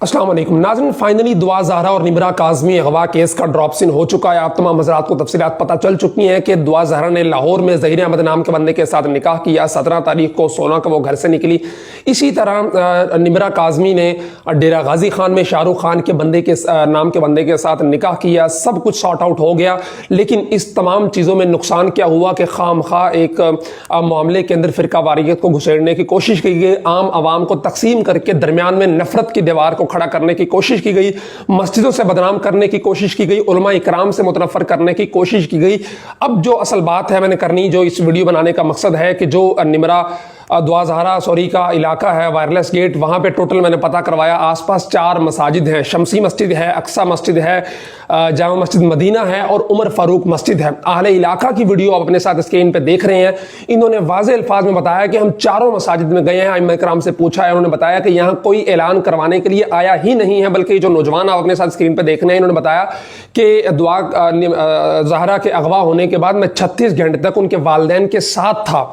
अस्सलाम वालेकुम नाज़रीन, फाइनली दुआ ज़हरा और निमरा काज़मी अगवा केस का ड्रॉप सीन हो चुका है। आप तमाम हज़रात को तफसीलात पता चल चुकी हैं कि दुआ ज़हरा ने लाहौर में ज़हीर अहमद नाम के बंदे के साथ निकाह किया। 17 तारीख को 16 को वो घर से निकली। इसी तरह निमरा काज़मी ने डेरा गाजी खान में शाहरुख खान के बंदे के नाम के बंदे के साथ निकाह किया। सब कुछ सॉर्ट आउट हो गया, लेकिन इस तमाम चीज़ों में नुकसान क्या हुआ कि खामखा एक मामले के अंदर फ़िरका वारियत को घुसेड़ने की कोशिश की गई, आम आवाम को तकसीम करके दरमियान में नफरत की दीवार को खड़ा करने की कोशिश की गई, मस्जिदों से बदनाम करने की कोशिश की गई, उलमा इकराम से मुतनफर करने की कोशिश की गई। अब जो असल बात है मैंने करनी, जो इस वीडियो बनाने का मकसद है कि जो निमरा दुआ ज़हरा सॉरी का इलाका है वायरलेस गेट, वहाँ पे टोटल मैंने पता करवाया आसपास 4 मसाजिद हैं। शमसी मस्जिद है, अक्सा मस्जिद है, जामा मस्जिद मदीना है और उमर फारूक मस्जिद है। अहले इलाका की वीडियो आप अपने साथ स्क्रीन पे देख रहे हैं। इन्होंने वाज़े अल्फाज में बताया कि हम चारों मसाजिद में गए हैं, इमाम इकराम से पूछा है, उन्होंने बताया कि यहाँ कोई ऐलान करवाने के लिए आया ही नहीं है, बल्कि जो नौजवान आप अपने साथ स्क्रीन पे देख रहे हैं, इन्होंने बताया कि दुआ ज़हरा के अगवा होने के बाद मैं 36 घंटे तक उनके वालिदैन के साथ था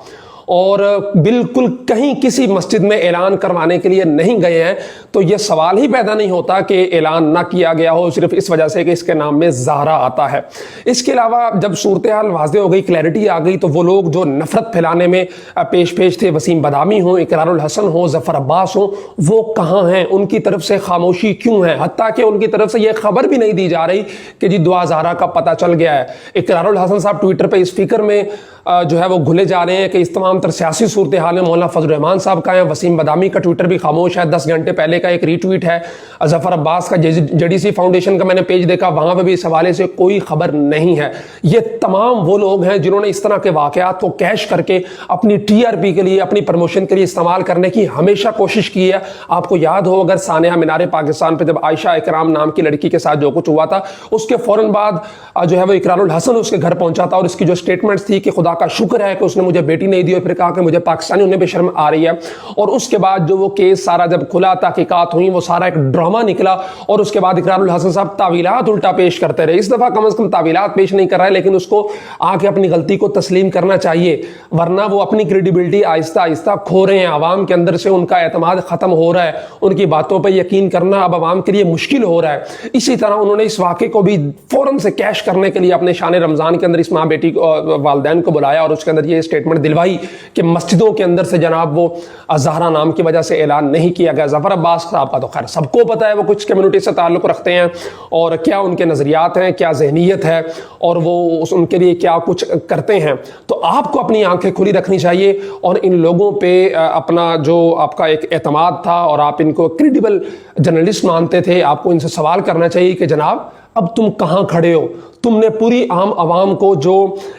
और बिल्कुल कहीं किसी मस्जिद में ऐलान करवाने के लिए नहीं गए हैं। तो यह सवाल ही पैदा नहीं होता कि ऐलान ना किया गया हो सिर्फ इस वजह से कि इसके नाम में ज़हरा आता है। इसके अलावा जब सूरत हाल वाज़े हो गई, क्लैरिटी आ गई, तो वो लोग जो नफरत फैलाने में पेश थे, वसीम बदामी हो, इकरारुल हसन हो, जफ़र अब्बास हो, वो कहाँ हैं? उनकी तरफ से खामोशी क्यों है? हत्ता कि उनकी तरफ से यह खबर भी नहीं दी जा रही कि जी दुआ ज़हरा का पता चल गया है। इकरारुल हसन साहब ट्विटर पर इस फिक्र में जो है वो घुले जा रहे हैं कि इस तमाम तर सियासी सूरत हाल में मौलाना फजल रहमान साहब का है। वसीम बदामी का ट्विटर भी खामोश है। 10 घंटे पहले का एक रीट्वीट है जफ़र अब्बास का, जेडीसी फाउंडेशन का मैंने पेज देखा, वहां पर भी इस हवाले से कोई खबर नहीं है। ये तमाम वो लोग हैं जिन्होंने इस तरह के वाकयात को कैश करके अपनी टीआरपी के लिए, अपनी प्रमोशन के लिए इस्तेमाल करने की हमेशा कोशिश की है। आपको याद हो अगर सानिया मीनार पाकिस्तान पर जब आयशा इकराम नाम की लड़की के साथ जो कुछ हुआ था, उसके फौरन बाद जो है वो इकरारुल हसन उसके घर पहुंचा था और इसकी जो स्टेटमेंट्स थी कि खुदा का शुक्र है कि उसने मुझे बेटी नहीं दी, और फिर कहा कि मुझे पाकिस्तानी होने पे शर्म आ रही है। और उसके बाद जो वो केस सारा जब खुला, तहकीकात हुई, वो सारा एक ड्रामा निकला और उसके बाद इकरारुल हसन साहब तावीलात उल्टा पेश करते रहे। इस दफा कम से कम तावीलात पेश नहीं कर रहा है, लेकिन उसको आके अपनी गलती को तस्लीम करना चाहिए, वरना वो अपनी क्रेडिबिलिटी आहिस्ता आहिस्ता खो रहे हैं। आवाम के अंदर से उनका एतमाद खत्म हो रहा है, उनकी बातों पर यकीन करना अब आवाम के लिए मुश्किल हो रहा है। इसी तरह उन्होंने इस वाक़े को भी फौरन से कैश करने के लिए अपने शान रमजान के अंदर इस माँ बेटी वालिदैन को बुलाया और उसके अंदर ये स्टेटमेंट दिलवाई कि मस्जिदों के अंदर से जनाब वो ज़हरा नाम की वजह से ऐलान नहीं किया गया। जफ़र अब्बास साहब का तो खैर सबको पता है, वो कुछ कम्युनिटी से ताल्लुक़ रखते हैं और क्या उनके नज़रियात हैं, क्या जहनीत है और वो उनके लिए क्या कुछ करते हैं। तो आपको अपनी आंखें खुली रखनी चाहिए और इन लोगों पे अपना जो आपका एक एतमाद था और आप इनको क्रेडिबल जर्नलिस्ट मानते थे, आपको इनसे सवाल करना चाहिए कि जनाब अब तुम कहाँ खड़े हो? तुमने पूरी आम आवाम को जो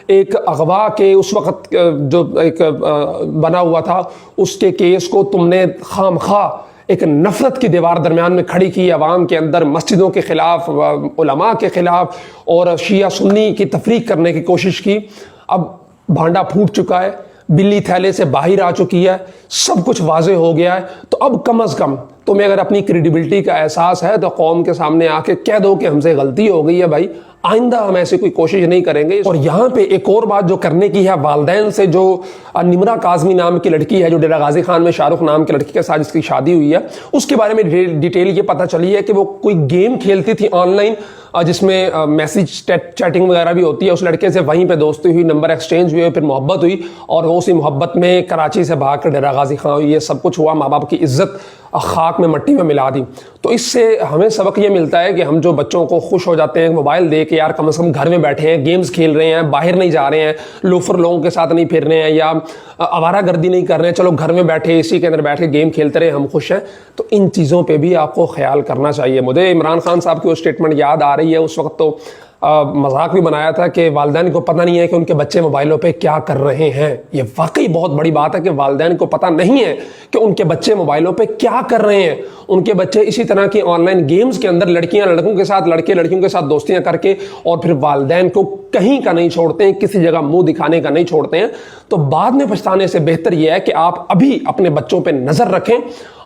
एक अगवा के उस वक़्त जो एक बना हुआ था उसके केस को तुमने खामखा एक नफरत की दीवार दरमियान में खड़ी की, अवाम के अंदर मस्जिदों के ख़िलाफ़, उलमा के ख़िलाफ़ और शिया सुन्नी की तफरीक करने की कोशिश की। अब भांडा फूट चुका है, बिल्ली थैले से बाहर आ चुकी है, सब कुछ वाजे हो गया है। तो अब कम अज़ कम तुम्हें अगर अपनी क्रेडिबिलिटी का एहसास है तो कौम के सामने आके कह दो कि हमसे गलती हो गई है भाई, आइंदा हम ऐसी कोई कोशिश नहीं करेंगे। और यहाँ पे एक और बात जो करने की है, वालिदैन से जो निमरा काज़मी नाम की लड़की है, जो डेरा गाजी खान में शाहरुख नाम की लड़की के साथ जिसकी शादी हुई है, उसके बारे में डिटेल ये पता चली है कि वो कोई गेम खेलती थी ऑनलाइन जिसमें मैसेज चैटिंग वगैरह भी होती है। उस लड़के से वहीं पे दोस्ती हुई, नंबर एक्सचेंज हुए, फिर मोहब्बत हुई और उसी मोहब्बत में कराची से भाग कर डेरा गाजी खान हुई। ये सब कुछ हुआ, माँ बाप की इज्जत खाक में मट्टी में मिला दी। तो इससे हमें सबक ये मिलता है कि हम जो बच्चों को खुश हो जाते हैं मोबाइल दे के, यार कम से कम घर में बैठे हैं, गेम्स खेल रहे हैं, बाहर नहीं जा रहे हैं, लोफर लोगों के साथ नहीं फिर रहे हैं या आवारागर्दी नहीं कर रहे हैं, चलो घर में बैठे इसी के अंदर बैठ के गेम खेलते रहे, हम खुश हैं। तो इन चीज़ों पे भी आपको ख्याल करना चाहिए। मुझे इमरान खान साहब की वो स्टेटमेंट याद आ रही है, उस वक्त तो मजाक भी बनाया था कि वालिदैन को पता नहीं है कि उनके बच्चे मोबाइलों पे क्या कर रहे हैं। ये वाकई बहुत बड़ी बात है कि वालिदैन को पता नहीं है कि उनके बच्चे मोबाइलों पे क्या कर रहे हैं। उनके बच्चे इसी तरह की ऑनलाइन गेम्स के अंदर लड़कियां लड़कों के साथ, लड़के लड़कियों के साथ दोस्तियां करके और फिर वालिदैन को कहीं का नहीं छोड़ते हैं, किसी जगह मुंह दिखाने का नहीं छोड़ते हैं। तो बाद में पछताने से बेहतर यह है कि आप अभी अपने बच्चों पर नजर रखें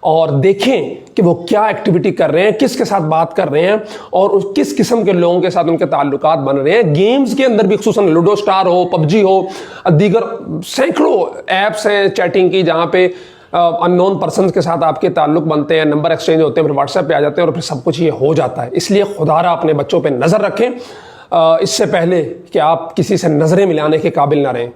और देखें कि वो क्या एक्टिविटी कर रहे हैं, किसके साथ बात कर रहे हैं और किस किस्म के लोगों के साथ उनके ताल्लुकात बन रहे हैं। गेम्स के अंदर भी खुसूसन लूडो स्टार हो, पबजी हो, दीगर सैकड़ों ऐप्स हैं चैटिंग की जहां पे अननोन पर्सन के साथ आपके ताल्लुक बनते हैं, नंबर एक्सचेंज होते हैं, फिर व्हाट्सएप पे आ जाते हैं और फिर सब कुछ ये हो जाता है। इसलिए खुदारा अपने बच्चों पे नज़र रखें इससे पहले कि आप किसी से नज़रें मिलाने के काबिल ना रहें।